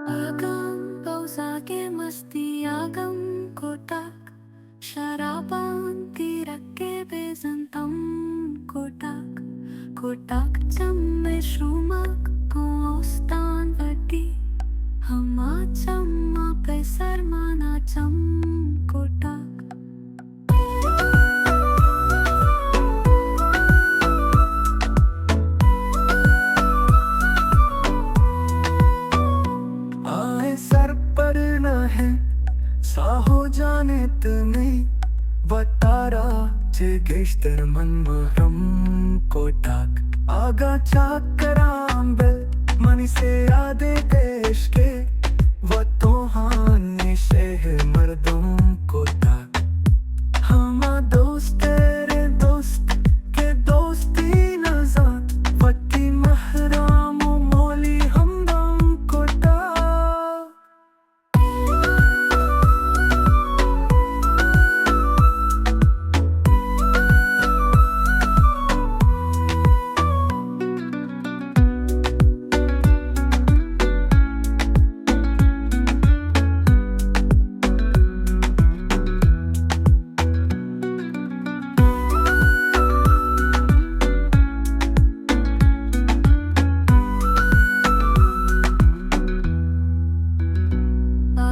Agam pausake masti agam kotak Sharaban tirakke bezantam kotak Kotak chamme shumak kostan vati Hama chamma pesar mana cham kotak आए sir पर न है सा हो जाने नहीं बतारा चे गेश्तर मन महरम कोटाक आगा चाकरांबल मनी से यादे देश के वतोहानी शहर मर्दम कोटाक हमा दोस्त तेरे दोस्त के दोस्ती नजात वती महराम मोली हमदम कोटाक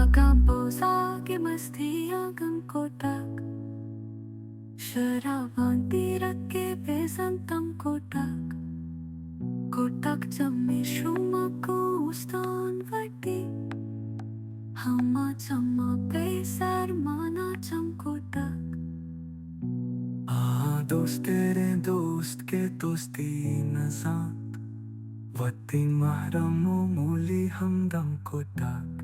Agam pausake masti agam kotak Sharaban tirakke bezantam kotak Kotak chamme shumak kostan vati Hama chamma pesar mana cham kotak दोस्त तेरे दोस्त के दोस्ती नजात वती महरम मोली हमदम कोटाक